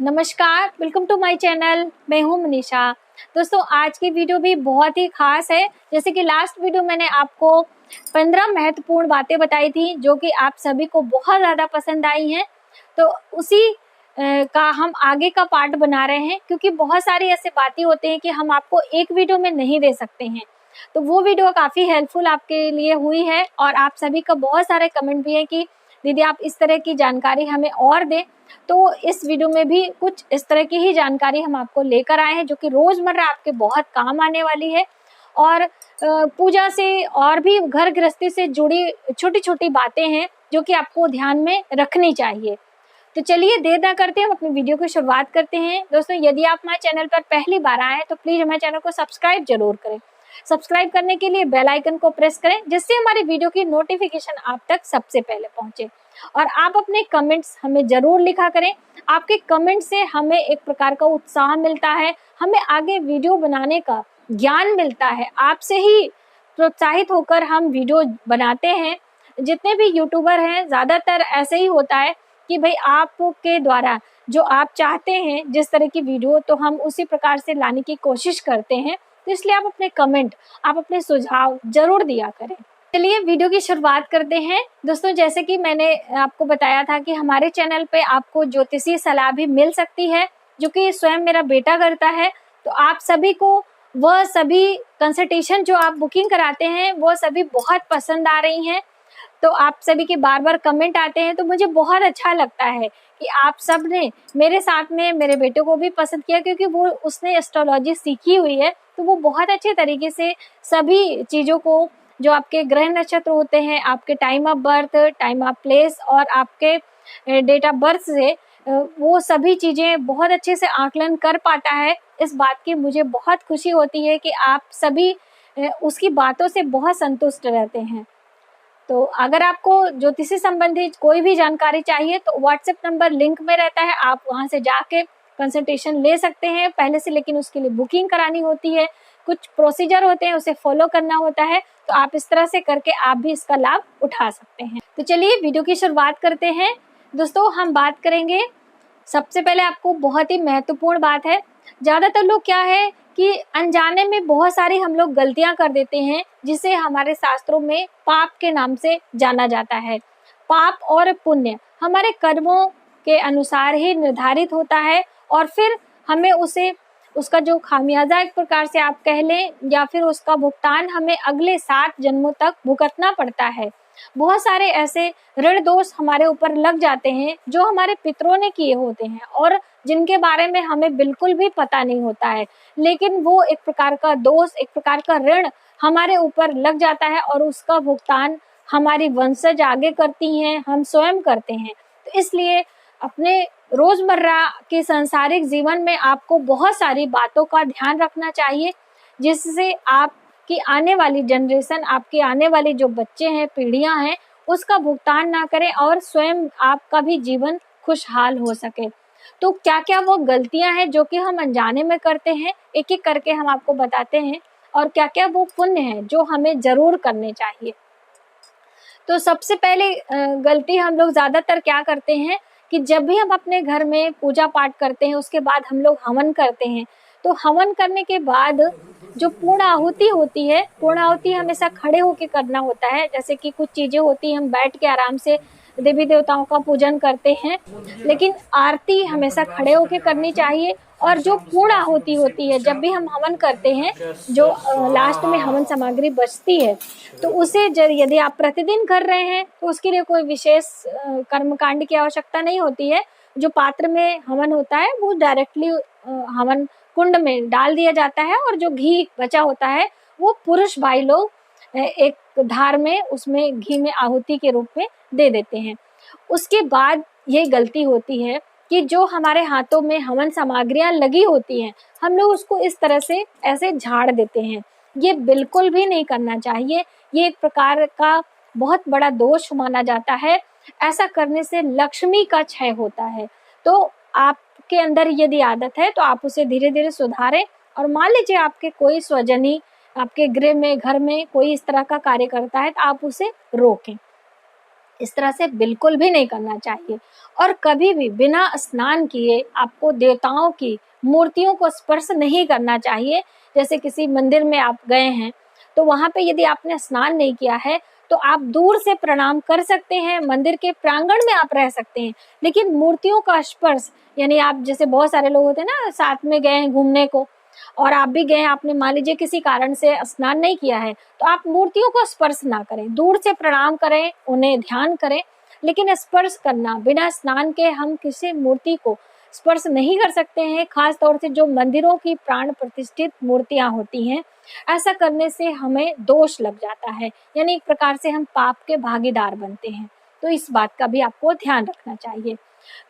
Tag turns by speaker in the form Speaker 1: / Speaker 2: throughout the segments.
Speaker 1: नमस्कार, welcome to my channel. मैं हूं मनीषा। दोस्तों, आज की वीडियो भी बहुत ही खास है। जैसे कि लास्ट वीडियो मैंने आपको 15 महत्वपूर्ण बातें बताई थी जो कि आप सभी को बहुत ज़्यादा पसंद आई हैं। तो उसी का हम आगे का पार्ट बना रहे हैं, क्योंकि बहुत सारी ऐसे बातें होते हैं कि हम आपको एक वीडियो में नहीं दे सकते हैं। तो वो वीडियो काफ़ी हेल्पफुल आपके लिए हुई है और आप सभी का बहुत सारे कमेंट भी हैं कि दीदी आप इस तरह की जानकारी हमें और दें। तो इस वीडियो में भी कुछ इस तरह की ही जानकारी हम आपको लेकर आए हैं जो कि रोजमर्रा आपके बहुत काम आने वाली है। और पूजा से और भी घर गृहस्थी से जुड़ी छोटी छोटी बातें हैं जो कि आपको ध्यान में रखनी चाहिए। तो चलिए देर ना करते हम अपनी वीडियो की शुरुआत करते हैं। दोस्तों, यदि आप हमारे चैनल पर पहली बार आए हैं तो प्लीज हमारे चैनल को सब्सक्राइब जरूर करें। सब्सक्राइब करने के लिए बेल आइकन को प्रेस करें, जिससे हमारी वीडियो की नोटिफिकेशन आप तक सबसे पहले पहुंचे। और आप अपने कमेंट्स हमें जरूर लिखा करें। आपके कमेंट से हमें एक प्रकार का उत्साह मिलता है, हमें आगे वीडियो बनाने का ज्ञान मिलता है। आपसे ही प्रोत्साहित होकर हम वीडियो बनाते हैं। जितने भी यूट्यूबर हैं ज़्यादातर ऐसे ही होता है कि भाई आपके द्वारा जो आप चाहते हैं जिस तरह की वीडियो, तो हम उसी प्रकार से लाने की कोशिश करते हैं। तो इसलिए आप अपने कमेंट, आप अपने सुझाव जरूर दिया करें। चलिए वीडियो की शुरुआत करते हैं। दोस्तों, जैसे कि मैंने आपको बताया था कि हमारे चैनल पे आपको ज्योतिषीय सलाह भी मिल सकती है, जो कि स्वयं मेरा बेटा करता है। तो आप सभी को वह सभी कंसल्टेशन जो आप बुकिंग कराते हैं वो सभी बहुत पसंद आ रही हैं। तो आप सभी के बार बार कमेंट आते हैं, तो मुझे बहुत अच्छा लगता है कि आप सब ने मेरे साथ में मेरे बेटे को भी पसंद किया, क्योंकि वो उसने एस्ट्रोलॉजी सीखी हुई है। तो वो बहुत अच्छे तरीके से सभी चीज़ों को, जो आपके ग्रह नक्षत्र होते हैं, आपके time of birth, time of place और आपके डेट ऑफ बर्थ से वो सभी चीज़ें बहुत अच्छे से आकलन कर पाता है। इस बात की मुझे बहुत खुशी होती है कि आप सभी उसकी बातों से बहुत संतुष्ट रहते हैं। तो अगर आपको ज्योतिषी संबंधी कोई भी जानकारी चाहिए तो व्हाट्सएप नंबर लिंक में रहता है, आप वहां से जाके कंसल्टेशन ले सकते हैं पहले से, लेकिन उसके लिए बुकिंग करानी होती है, कुछ प्रोसीजर होते हैं, उसे फॉलो करना होता है। तो आप इस तरह से करके आप भी इसका लाभ उठा सकते हैं। तो चलिए वीडियो की शुरुआत करते हैं। दोस्तों, हम बात करेंगे, सबसे पहले आपको बहुत ही महत्वपूर्ण बात है। ज़्यादातर लोग क्या है कि अनजाने में बहुत सारी हम लोग गलतियां कर देते हैं, जिसे हमारे शास्त्रों में पाप के नाम से जाना जाता है। पाप और पुण्य हमारे कर्मों के अनुसार ही निर्धारित होता है, और फिर हमें उसका जो खामियाजा एक प्रकार से आप कह लें, या फिर उसका भुगतान हमें अगले 7 जन्मों तक भुगतना पड़ता है। बहुत सारे ऐसे ऋण दोष हमारे ऊपर लग जाते हैं जो हमारे पितरों ने किए होते हैं और जिनके बारे में हमें बिल्कुल भी पता नहीं होता है, लेकिन वो एक प्रकार का दोष, एक प्रकार का ऋण हमारे ऊपर लग जाता है और उसका भुगतान हमारी वंशज आगे करती हैं, हम स्वयं करते हैं। तो इसलिए अपने रोजमर्रा के सांसारिक जीवन में आपको बहुत सारी बातों का ध्यान रखना चाहिए, जिससे आपकी आने वाली जनरेशन, आपके आने वाले जो बच्चे हैं, पीढ़ियां हैं, उसका भुगतान ना करें और स्वयं आपका भी जीवन खुशहाल हो सके। तो क्या क्या वो गलतियां हैं जो कि हम अनजाने में करते हैं, एक एक करके हम आपको बताते हैं, और क्या क्या वो पुण्य हैं जो हमें जरूर करने चाहिए। तो सबसे पहले गलती हम लोग ज्यादातर क्या करते हैं कि जब भी हम अपने घर में पूजा पाठ करते हैं, उसके बाद हम लोग हवन करते हैं। तो हवन करने के बाद जो पूर्ण आहुति होती है, पूर्ण आहुति हमेशा खड़े होके करना होता है। जैसे कि कुछ चीजें होती हैं हम बैठ के आराम से देवी देवताओं का पूजन करते हैं, लेकिन आरती हमेशा खड़े होके करनी चाहिए। और जो पूर्ण आहुति होती है, जब भी हम हवन करते हैं, जो लास्ट में हवन सामग्री बचती है, तो उसे यदि आप प्रतिदिन कर रहे हैं तो उसके लिए कोई विशेष कर्मकांड की आवश्यकता नहीं होती है। जो पात्र में हवन होता है वो डायरेक्टली हवन कुंड में डाल दिया जाता है, और जो घी बचा होता है वो पुरुष भाई लोग एक धार में उसमें घी में आहुति के रूप में दे देते हैं। उसके बाद ये गलती होती है कि जो हमारे हाथों में हवन सामग्रियां लगी होती हैं, हम लोग उसको इस तरह से ऐसे झाड़ देते हैं। ये बिल्कुल भी नहीं करना चाहिए। ये एक प्रकार का बहुत बड़ा दोष माना जाता है। ऐसा करने से लक्ष्मी का क्षय होता है। तो आपके अंदर यदि आदत है तो आप उसे धीरे धीरे सुधारें। और मान लीजिए आपके कोई स्वजनी आपके गृह में, घर में कोई इस तरह का कार्य करता है, तो आप उसे रोकें। इस तरह से बिल्कुल भी नहीं करना चाहिए। और कभी भी बिना स्नान किए आपको देवताओं की मूर्तियों को स्पर्श नहीं करना चाहिए। जैसे किसी मंदिर में आप गए हैं तो वहां पे यदि आपने स्नान नहीं किया है तो आप दूर से प्रणाम कर सकते हैं, मंदिर के प्रांगण में आप रह सकते हैं, लेकिन मूर्तियों का स्पर्श, यानी आप जैसे बहुत सारे लोग होते हैं ना, साथ में गए हैं घूमने को और आप भी गए हैं, आपने मान लीजिए किसी कारण से स्नान नहीं किया है, तो आप मूर्तियों को स्पर्श ना करें, दूर से प्रणाम करें, उन्हें ध्यान करें, लेकिन स्पर्श करना, बिना स्नान के हम किसी मूर्ति को स्पर्श नहीं कर सकते हैं। खास तौर से जो मंदिरों की प्राण प्रतिष्ठित मूर्तियां होती हैं, ऐसा करने से हमें दोष लग जाता है, यानी एक प्रकार से हम पाप के भागीदार बनते हैं। तो इस बात का भी आपको ध्यान रखना चाहिए।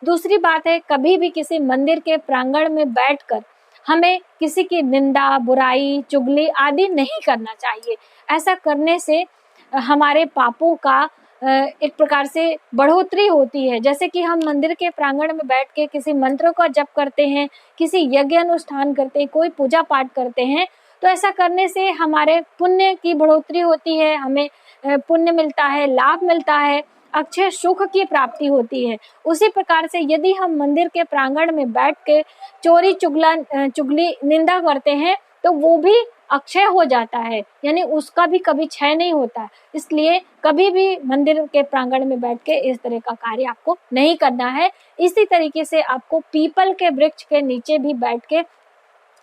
Speaker 1: दूसरी बात है, कभी भी किसी मंदिर के प्रांगण में बैठकर हमें किसी की निंदा, बुराई, चुगली आदि नहीं करना चाहिए। ऐसा करने से हमारे पापों का एक प्रकार से बढ़ोतरी होती है। जैसे कि हम मंदिर के प्रांगण में बैठ के किसी मंत्र का जप करते हैं, किसी यज्ञ अनुष्ठान करते हैं, कोई पूजा पाठ करते हैं, तो ऐसा करने से हमारे पुण्य की बढ़ोतरी होती है, हमें पुण्य मिलता है, लाभ मिलता है, अक्षय सुख की प्राप्ति होती है। उसी प्रकार से यदि हम मंदिर के प्रांगण में बैठ के चोरी चुगली निंदा करते हैं तो वो भी अक्षय हो जाता है, यानी उसका भी कभी क्षय नहीं होता। इसलिए कभी भी मंदिर के प्रांगण में बैठ के इस तरह का कार्य आपको नहीं करना है। इसी तरीके से आपको पीपल के वृक्ष के नीचे भी बैठ के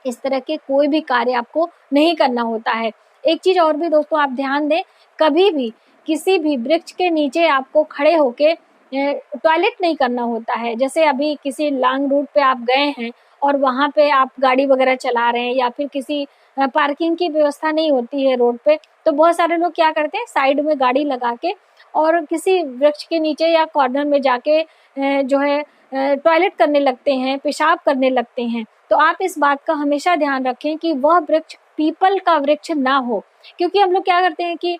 Speaker 1: इस तरह के कोई भी कार्य आपको नहीं करना होता है। एक चीज और भी दोस्तों आप ध्यान दें, कभी भी किसी भी वृक्ष के नीचे आपको खड़े होके टॉयलेट नहीं करना होता है। जैसे अभी किसी लॉन्ग रूट पे आप गए हैं और वहां पे आप गाड़ी वगैरह चला रहे हैं, या फिर किसी पार्किंग की व्यवस्था नहीं होती है रोड पे, तो बहुत सारे लोग क्या करते हैं, साइड में गाड़ी लगा के और किसी वृक्ष के नीचे या कॉर्नर में जाके जो है टॉयलेट करने लगते हैं, पेशाब करने लगते हैं। तो आप इस बात का हमेशा ध्यान रखें कि वह वृक्ष पीपल का वृक्ष ना हो, क्योंकि हम लोग क्या करते हैं कि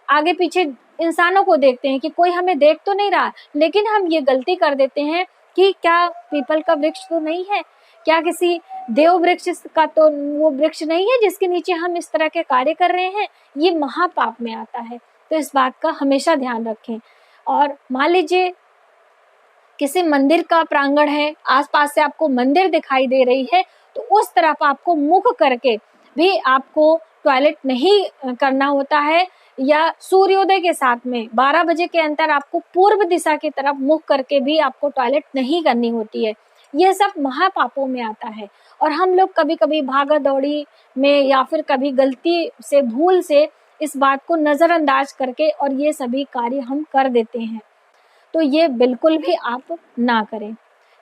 Speaker 1: आगे पीछे इंसानों को देखते हैं कि कोई हमें देख तो नहीं रहा, लेकिन हम ये गलती कर देते हैं कि क्या पीपल का वृक्ष तो नहीं है, क्या किसी देव वृक्ष का तो वो वृक्ष नहीं है जिसके नीचे हम इस तरह के कार्य कर रहे हैं, ये महापाप में आता है। तो इस बात का हमेशा ध्यान रखें। और मान लीजिए किसी मंदिर का प्रांगण है, आसपास से आपको मंदिर दिखाई दे रही है, तो उस तरफ आपको मुख करके भी आपको टॉयलेट नहीं करना होता है, या सूर्योदय के साथ में 12 बजे के अंतर आपको पूर्व दिशा की तरफ मुख करके भी आपको टॉयलेट नहीं करनी होती है। यह सब महापापों में आता है और हम लोग कभी कभी भागा दौड़ी में या फिर कभी गलती से, भूल से इस बात को नजरअंदाज करके और ये सभी कार्य हम कर देते हैं। तो ये बिल्कुल भी आप ना करें।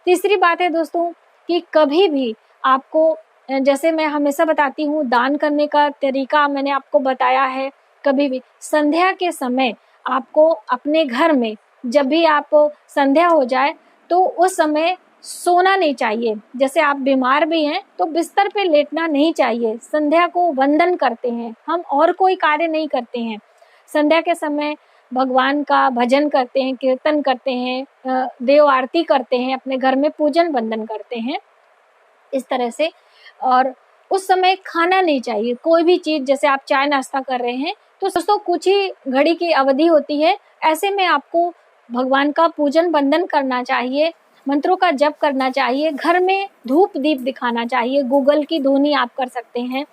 Speaker 1: तीसरी बात है दोस्तों कि कभी भी आपको, जैसे मैं हमेशा बताती हूँ, दान करने का तरीका मैंने आपको बताया है। कभी भी संध्या के समय आपको अपने घर में, जब भी आप संध्या हो जाए तो उस समय सोना नहीं चाहिए। जैसे आप बीमार भी हैं तो बिस्तर पे लेटना नहीं चाहिए। संध्या को वंदन करते हैं हम, और कोई कार्य नहीं करते हैं। संध्या के समय भगवान का भजन करते हैं, कीर्तन करते हैं, देव आरती करते हैं, अपने घर में पूजन वंदन करते हैं इस तरह से। और उस समय खाना नहीं चाहिए कोई भी चीज। जैसे आप चाय नाश्ता कर रहे हैं तो दोस्तों कुछ ही घड़ी की अवधि होती है, ऐसे में आपको भगवान का पूजन वंदन करना चाहिए, मंत्रों का जप करना चाहिए, घर में धूप दीप दिखाना चाहिए। गूगल की धुनी आप कर सकते हैं,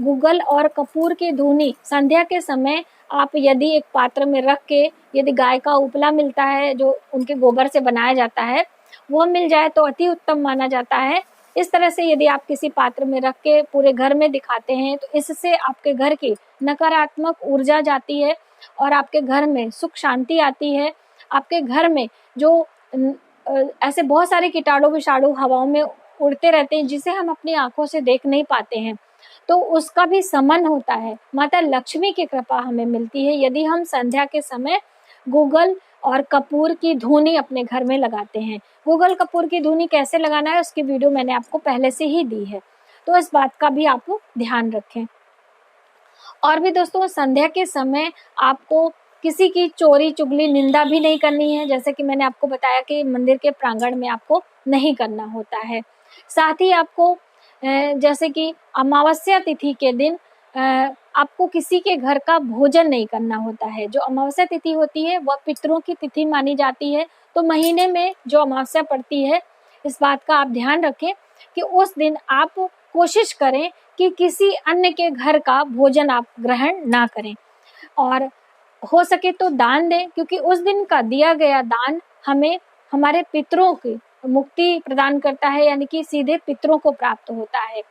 Speaker 1: गूगल और कपूर की धुनी संध्या के समय आप यदि एक पात्र में रख के, यदि गाय का उपला मिलता है जो उनके गोबर से बनाया जाता है वो मिल जाए तो अति उत्तम माना जाता है। इस तरह से यदि आप किसी पात्र में रख के पूरे घर में दिखाते हैं तो इससे आपके घर की नकारात्मक ऊर्जा जाती है और आपके घर में सुख शांति आती है। आपके घर में जो ऐसे बहुत सारे कीटाणु विषाणु हवाओं में उड़ते रहते हैं जिसे हम अपनी आंखों से देख नहीं पाते हैं, तो उसका भी समन होता है। माता लक्ष्मी की कृपा हमें मिलती है यदि हम संध्या के समय गूगल और कपूर की धुनी अपने घर में लगाते हैं। गूगल कपूर की धुनी कैसे लगाना है उसकी वीडियो मैंने आपको पहले से ही दी है, तो इस बात का भी आप ध्यान रखें। और भी दोस्तों संध्या के समय आपको किसी की चोरी चुगली निंदा भी नहीं करनी है, जैसे कि मैंने आपको बताया कि मंदिर के प्रांगण में आपको नहीं करना होता है। साथ ही आपको जैसे कि अमावस्या तिथि के दिन आपको किसी के घर का भोजन नहीं करना होता है। जो अमावस्या तिथि होती है वह पितरों की तिथि मानी जाती है। तो महीने में जो अमावस्या पड़ती है, इस बात का आप ध्यान रखें कि उस दिन आप कोशिश करें कि किसी अन्य के घर का भोजन आप ग्रहण ना करें, और हो सके तो दान दें, क्योंकि उस दिन का दिया गया दान हमें हमारे पितरों की मुक्ति प्रदान करता है, यानी कि सीधे पितरों को प्राप्त होता है।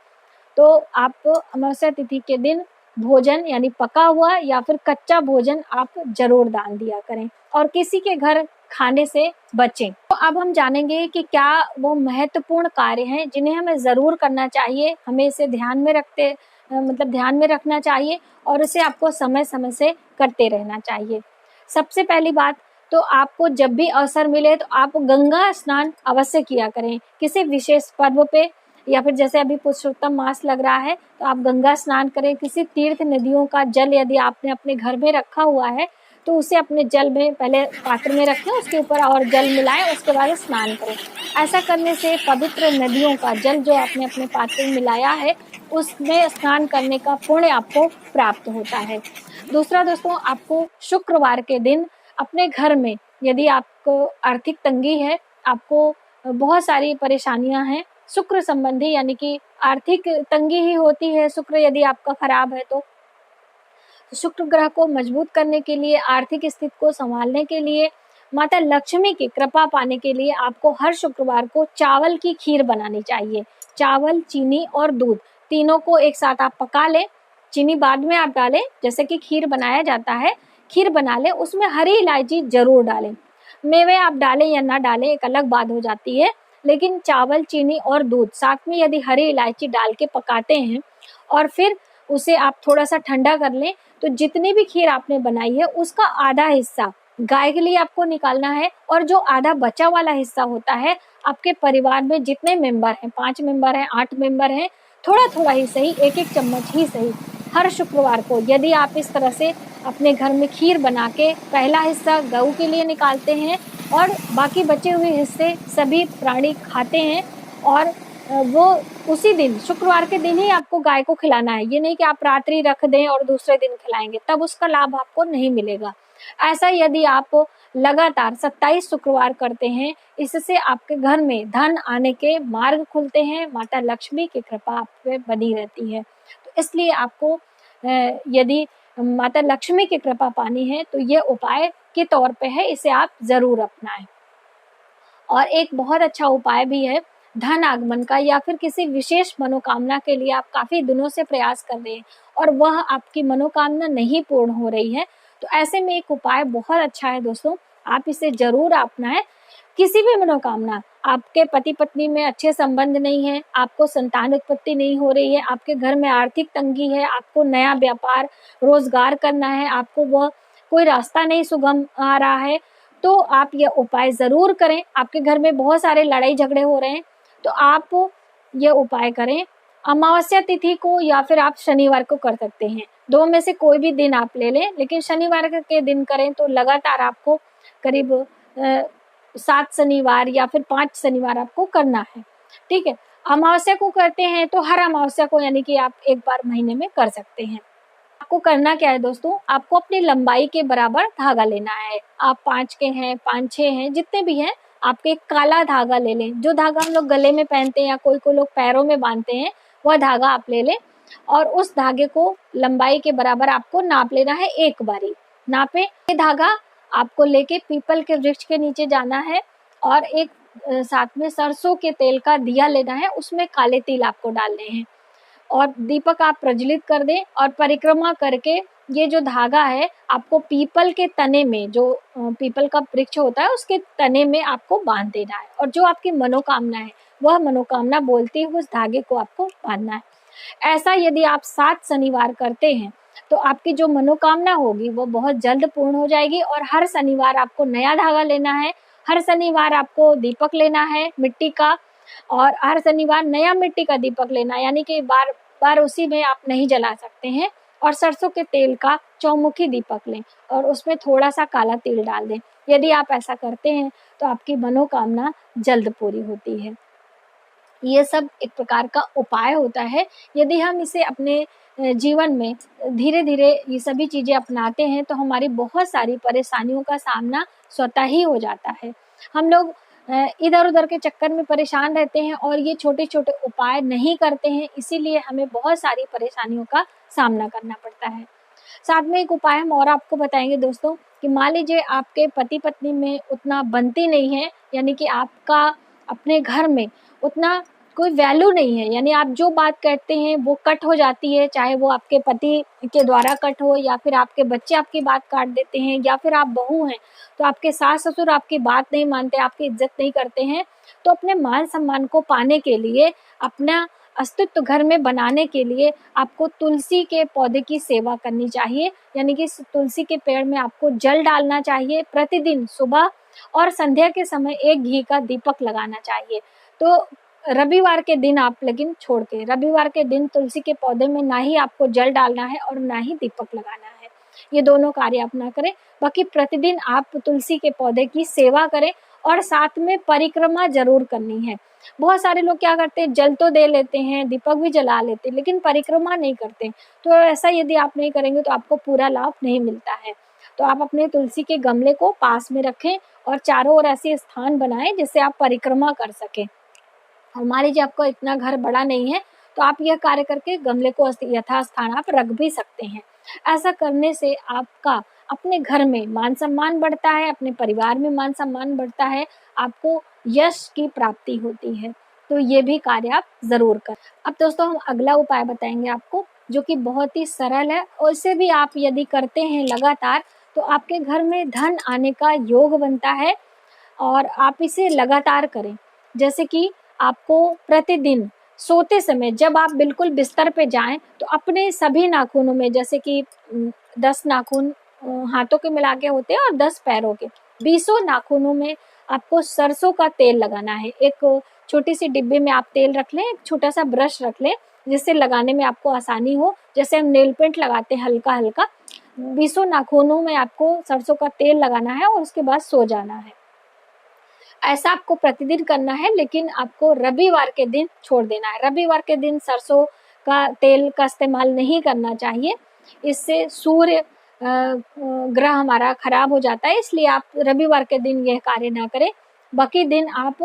Speaker 1: तो आप अमावस्या तिथि के दिन भोजन यानी पका हुआ या फिर कच्चा भोजन आप जरूर दान दिया करें और किसी के घर खाने से बचें। तो अब हम जानेंगे कि क्या वो महत्वपूर्ण कार्य हैं जिन्हें हमें जरूर करना चाहिए, हमें इसे ध्यान में रखना चाहिए और इसे आपको समय समय से करते रहना चाहिए। सबसे पहली बात, तो आपको जब भी अवसर मिले तो आप गंगा स्नान अवश्य किया करें। किसी विशेष पर्व पे या फिर जैसे अभी पुरुषोत्तम मास लग रहा है तो आप गंगा स्नान करें। किसी तीर्थ नदियों का जल यदि आपने अपने घर में रखा हुआ है तो उसे अपने जल में पहले पात्र में रखें, उसके ऊपर और जल मिलाएं, उसके बाद स्नान करें। ऐसा करने से पवित्र नदियों का जल जो आपने अपने पात्र में मिलाया है उसमें स्नान करने का पुण्य आपको प्राप्त होता है। दूसरा दोस्तों, आपको शुक्रवार के दिन अपने घर में यदि आपको आर्थिक तंगी है, आपको बहुत सारी परेशानियां हैं शुक्र संबंधी, यानी कि आर्थिक तंगी ही होती है, शुक्र यदि आपका खराब है तो शुक्र ग्रह को मजबूत करने के लिए, आर्थिक स्थिति को संभालने के लिए, माता लक्ष्मी की कृपा पाने के लिए आपको हर शुक्रवार को चावल की खीर बनानी चाहिए। चावल, चीनी और दूध तीनों को एक साथ आप पका लें, चीनी बाद में आप डालें, जैसे कि खीर बनाया जाता है, खीर बना लें, उसमें हरी इलायची जरूर डालें। मेवे आप डालें या ना डालें एक अलग बात हो जाती है, लेकिन चावल, चीनी और दूध साथ में यदि हरी इलायची डाल के पकाते हैं और फिर उसे आप थोड़ा सा ठंडा कर लें, तो जितनी भी खीर आपने बनाई है उसका आधा हिस्सा गाय के लिए आपको निकालना है, और जो आधा बचा वाला हिस्सा होता है आपके परिवार में जितने मेंबर हैं, 5 मेंबर हैं, 8 मेंबर हैं, थोड़ा थोड़ा ही सही, 1-1 चम्मच ही सही, हर शुक्रवार को यदि आप इस तरह से अपने घर में खीर बना के पहला हिस्सा गऊ के लिए निकालते हैं और बाकी बचे हुए हिस्से सभी प्राणी खाते हैं, और वो उसी दिन शुक्रवार के दिन ही आपको गाय को खिलाना है। ये नहीं कि आप रात्रि रख दें और दूसरे दिन खिलाएंगे, तब उसका लाभ आपको नहीं मिलेगा। ऐसा यदि आप लगातार 27 शुक्रवार करते हैं, इससे आपके घर में धन आने के मार्ग खुलते हैं, माता लक्ष्मी की कृपा आप पे बनी रहती है। तो इसलिए आपको यदि माता लक्ष्मी की कृपा पानी है तो ये उपाय के तौर पे है, इसे आप जरूर अपनाएं। और एक बहुत अच्छा उपाय भी है धन आगमन का, या फिर किसी विशेष मनोकामना के लिए आप काफी दिनों से प्रयास कर रहे हैं और वह आपकी मनोकामना नहीं पूर्ण हो रही है, तो ऐसे में एक उपाय बहुत अच्छा है दोस्तों, आप इसे जरूर अपनाएं। किसी भी मनोकामना, आपके पति पत्नी में अच्छे संबंध नहीं है, आपको संतान उत्पत्ति नहीं हो रही है, आपके घर में आर्थिक तंगी है, आपको नया व्यापार रोजगार करना है, आपको वह कोई रास्ता नहीं सुगम आ रहा है, तो आप यह उपाय जरूर करें। आपके घर में बहुत सारे लड़ाई झगड़े हो रहे हैं तो आप ये उपाय करें। अमावस्या तिथि को या फिर आप शनिवार को कर सकते हैं, दो में से कोई भी दिन आप ले लें, लेकिन शनिवार के दिन करें तो लगातार आपको करीब 7 शनिवार या फिर 5 शनिवार आपको करना है। ठीक है, अमावस्या को करते हैं तो हर अमावस्या को यानी कि आप एक बार महीने में कर सकते हैं। आपको करना क्या है दोस्तों, आपको अपनी लंबाई के बराबर धागा लेना है। आप 5 के हैं, 5-6 हैं, जितने भी हैं, आपके काला धागा ले लें। जो धागा हम लोग गले में पहनते हैं या कोई लोग पैरों में बांधते हैं, वह धागा आप ले लें और उस धागे को लंबाई के बराबर आपको नाप लेना है। एक बारी नापे, ये धागा आपको लेके पीपल के वृक्ष के नीचे जाना है और एक साथ में सरसों के तेल का दिया लेना है, उसमें काले तिल आपको डालने हैं और दीपक आप प्रज्वलित कर दें और परिक्रमा करके ये जो धागा है आपको पीपल के तने में, जो पीपल का वृक्ष होता है उसके तने में आपको बांध देना है और जो आपकी मनोकामना है वह मनोकामना बोलते हुए उस धागे को आपको बांधना है। ऐसा यदि आप 7 शनिवार करते हैं तो आपकी जो मनोकामना होगी वो बहुत जल्द पूर्ण हो जाएगी। और हर शनिवार आपको नया धागा लेना है, हर शनिवार आपको दीपक लेना है मिट्टी का, और हर शनिवार नया मिट्टी का दीपक लेना, यानी कि बार बार उसी में आप नहीं जला सकते हैं। और सरसों के तेल का चौमुखी दीपक लें और उसमें थोड़ा सा काला तिल डाल दें। यदि आप ऐसा करते हैं तो आपकी मनोकामना जल्द पूरी होती है। ये सब एक प्रकार का उपाय होता है। यदि हम इसे अपने जीवन में धीरे धीरे ये सभी चीज़ें अपनाते हैं तो हमारी बहुत सारी परेशानियों का सामना स्वतः ही हो जाता है। हम लोग इधर उधर के चक्कर में परेशान रहते हैं और ये छोटे छोटे उपाय नहीं करते हैं, इसीलिए हमें बहुत सारी परेशानियों का सामना करना पड़ता है। साथ में एक उपाय हम और आपको बताएंगे दोस्तों कि मान लीजिए आपके पति पत्नी में उतना बनती नहीं है, यानी कि आपका अपने घर में उतना कोई वैल्यू नहीं है, यानी आप जो बात कहते हैं वो कट हो जाती है, चाहे वो आपके पति के द्वारा कट हो या फिर आपके बच्चे आपकी बात काट देते हैं या फिर आप बहू हैं तो आपके सास ससुर आपकी बात नहीं मानते, आपकी इज्जत नहीं करते हैं। तो अपने मान सम्मान को पाने के लिए, अपना अस्तित्व घर में बनाने के लिए आपको तुलसी के पौधे की सेवा करनी चाहिए, यानी कि तुलसी के पेड़ में आपको जल डालना चाहिए। प्रतिदिन सुबह और संध्या के समय एक घी का दीपक लगाना चाहिए। तो रविवार के दिन आप लेकिन छोड़ के, रविवार के दिन तुलसी के पौधे में ना ही आपको जल डालना है और ना ही दीपक लगाना है, ये दोनों कार्य आप ना करें। बाकी प्रतिदिन आप तुलसी के पौधे की सेवा करें और साथ में परिक्रमा जरूर करनी है। बहुत सारे लोग क्या करते हैं, जल तो दे लेते हैं, दीपक भी जला लेते हैं, लेकिन परिक्रमा नहीं करते। तो ऐसा यदि आप नहीं करेंगे तो आपको पूरा लाभ नहीं मिलता है। तो आप अपने तुलसी के गमले को पास में रखें और चारों ओर ऐसे स्थान बनाएं जिससे आप परिक्रमा कर सकें। और मान लीजिए आपका इतना घर बड़ा नहीं है तो आप यह कार्य करके गमले को यथास्थान आप रख भी सकते हैं। ऐसा करने से आपका अपने घर में मान सम्मान बढ़ता है, अपने परिवार में मान सम्मान बढ़ता है, आपको यश की प्राप्ति होती है। तो ये भी कार्य आप जरूर करें। अब दोस्तों हम अगला उपाय बताएंगे आपको जो कि बहुत ही सरल है और इसे भी आप यदि करते हैं लगातार तो आपके घर में धन आने का योग बनता है और आप इसे लगातार करें। जैसे कि आपको प्रतिदिन सोते समय जब आप बिल्कुल बिस्तर पे जाएं तो अपने सभी नाखूनों में, जैसे कि 10 नाखून हाथों के मिला के होते हैं और 10 पैरों के, 20 नाखूनों में आपको सरसों का तेल लगाना है। एक छोटी सी डिब्बे में आप तेल रख लें, एक छोटा सा ब्रश रख लें जिससे लगाने में आपको आसानी हो, जैसे हम नेल पेंट लगाते हैं हल्का हल्का। 20 नाखूनों में आपको सरसों का तेल लगाना है और उसके बाद सो जाना है। ऐसा आपको प्रतिदिन करना है, लेकिन आपको रविवार के दिन छोड़ देना है। रविवार के दिन सरसों का तेल का इस्तेमाल नहीं करना चाहिए, इससे सूर्य ग्रह हमारा खराब हो जाता है, इसलिए आप रविवार के दिन यह कार्य ना करें। बाकी दिन आप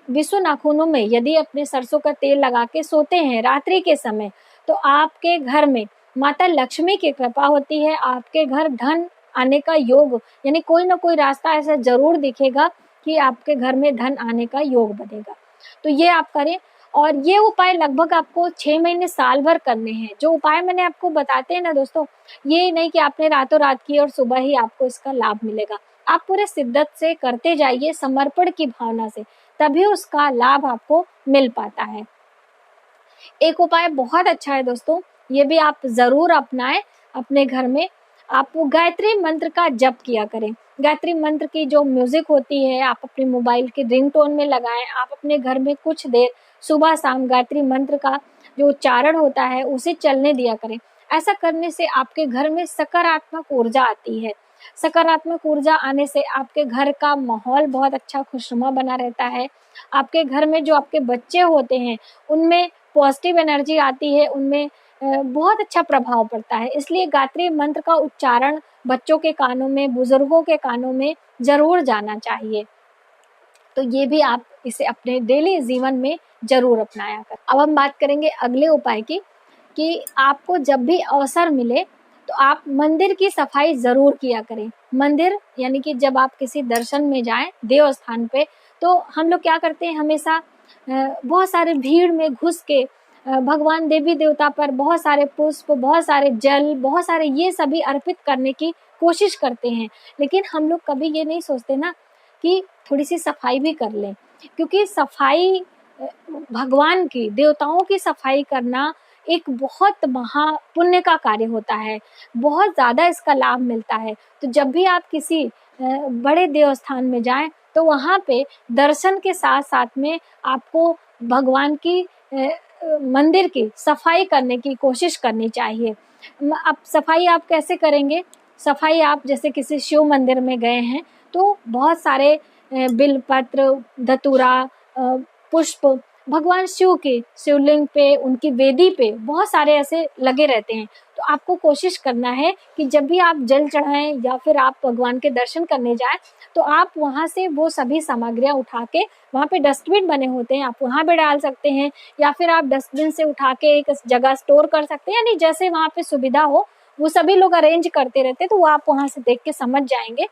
Speaker 1: 20 नाखूनों में यदि अपने सरसों का तेल लगा के सोते हैं रात्रि के समय तो आपके घर में माता लक्ष्मी की कृपा होती है। आपके घर धन आने का योग, यानी कोई ना कोई रास्ता ऐसा जरूर दिखेगा कि आपके घर में धन आने का योग बनेगा। तो ये आप करें और ये उपाय लगभग आपको 6 महीने साल भर करने हैं। जो उपाय मैंने आपको बताते हैं ना दोस्तों, ये नहीं कि आपने रातों रात किए और सुबह ही आपको इसका लाभ मिलेगा। आप पूरे शिद्दत से करते जाइए, समर्पण की भावना से, तभी उसका लाभ आपको मिल पाता है। एक उपाय बहुत अच्छा है दोस्तों, ये भी आप जरूर अपनाएं अपने घर में। आप गायत्री मंत्र का जप किया करें। गायत्री मंत्र की जो म्यूजिक होती है आप अपने मोबाइल के रिंगटोन में लगाएं। आप अपने घर में कुछ देर सुबह शाम गायत्री मंत्र का जो उच्चारण होता है उसे चलने दिया करें। ऐसा करने से आपके घर में सकारात्मक ऊर्जा आती है। सकारात्मक ऊर्जा आने से आपके घर का माहौल बहुत अच्छा खुशनुमा बना रहता है। आपके घर में जो आपके बच्चे होते हैं उनमें पॉजिटिव एनर्जी आती है, उनमें बहुत अच्छा प्रभाव पड़ता है। इसलिए गायत्री मंत्र का उच्चारण बच्चों के कानों में, बुजुर्गों के कानों में जरूर जाना चाहिए। तो ये भी आप इसे अपने डेली जीवन में जरूर अपनाया कर। अब हम बात करेंगे अगले उपाय की कि आपको जब भी अवसर मिले तो आप मंदिर की सफाई जरूर किया करें। मंदिर यानी कि जब आप किसी दर्शन में जाएं देव स्थान पे, तो हम लोग क्या करते हैं, हमेशा बहुत सारे भीड़ में घुस के भगवान देवी देवता पर बहुत सारे पुष्प, बहुत सारे जल, बहुत सारे ये सभी अर्पित करने की कोशिश करते हैं। लेकिन हम लोग कभी ये नहीं सोचते ना कि थोड़ी सी सफाई भी कर लें, क्योंकि सफाई भगवान की, देवताओं की सफाई करना एक बहुत महा पुण्य का कार्य होता है, बहुत ज़्यादा इसका लाभ मिलता है। तो जब भी आप किसी बड़े देवस्थान में जाएं तो वहाँ पे दर्शन के साथ साथ में आपको भगवान की मंदिर की सफाई करने की कोशिश करनी चाहिए। अब सफाई आप कैसे करेंगे, सफाई आप जैसे किसी शिव मंदिर में गए हैं तो बहुत सारे बिलपत्र, धतूरा, पुष्प भगवान शिव के शिवलिंग पे, उनकी वेदी पे बहुत सारे ऐसे लगे रहते हैं। तो आपको कोशिश करना है कि जब भी आप जल चढ़ाएं या फिर आप भगवान के दर्शन करने जाएं, तो आप वहां से वो सभी सामग्रियां उठा के, वहां पे डस्टबिन बने होते हैं, आप वहां पे डाल सकते हैं, या फिर आप डस्टबिन से उठा के एक जगह स्टोर कर सकते हैं, यानी जैसे वहां पे सुविधा हो वो सभी लोग अरेंज करते रहते हैं, तो वो आप वहां से देख के समझ जाएंगे।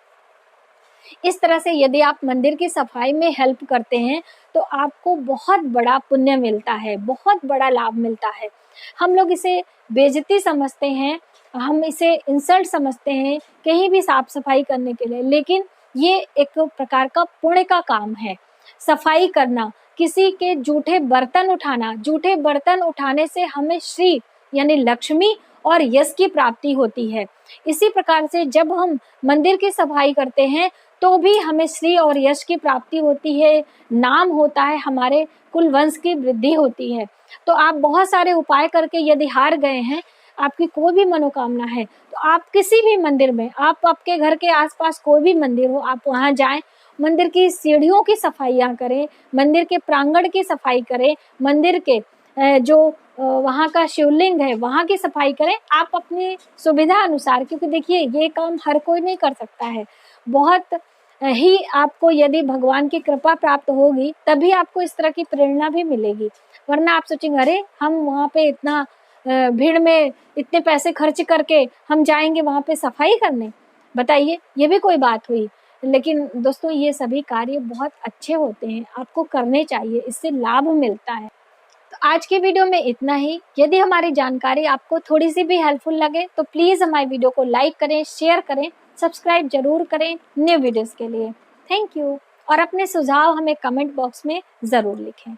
Speaker 1: इस तरह से यदि आप मंदिर की सफाई में हेल्प करते हैं तो आपको बहुत बड़ा पुण्य मिलता है, बहुत बड़ा लाभ मिलता है। हम लोग इसे बेइज्जती समझते हैं, हम इसे इंसल्ट समझते हैं कहीं भी साफ सफाई करने के लिए, लेकिन ये एक प्रकार का पुण्य का काम है। सफाई करना, किसी के जूठे बर्तन उठाना, जूठे बर्तन उठाने से हमें श्री यानी लक्ष्मी और यश की प्राप्ति होती है। इसी प्रकार से जब हम मंदिर की सफाई करते हैं तो भी हमें श्री और यश की प्राप्ति होती है, नाम होता है, हमारे कुल वंश की वृद्धि होती है। तो आप बहुत सारे उपाय करके यदि हार गए हैं, आपकी कोई भी मनोकामना है, तो आप किसी भी मंदिर में, आप आपके घर के आसपास कोई भी मंदिर हो, आप वहां जाएं, मंदिर की सीढ़ियों की सफाइयां करें, मंदिर के प्रांगण की सफाई करें, मंदिर के जो वहाँ का शिवलिंग है वहाँ की सफाई करें, आप अपनी सुविधा अनुसार, क्योंकि देखिए ये काम हर कोई नहीं कर सकता है। बहुत ही आपको यदि भगवान की कृपा प्राप्त होगी तभी आपको इस तरह की प्रेरणा भी मिलेगी, वरना आप सोचेंगे अरे हम वहाँ पे इतना भीड़ में इतने पैसे खर्च करके हम जाएंगे वहाँ पे सफाई करने, बताइए ये भी कोई बात हुई। लेकिन दोस्तों ये सभी कार्य बहुत अच्छे होते हैं, आपको करने चाहिए, इससे लाभ मिलता है। तो आज की वीडियो में इतना ही। यदि हमारी जानकारी आपको थोड़ी सी भी हेल्पफुल लगे तो प्लीज हमारी वीडियो को लाइक करें, शेयर करें, सब्सक्राइब जरूर करें न्यू वीडियोस के लिए। Thank you. और अपने सुझाव हमें कमेंट बॉक्स में जरूर लिखें।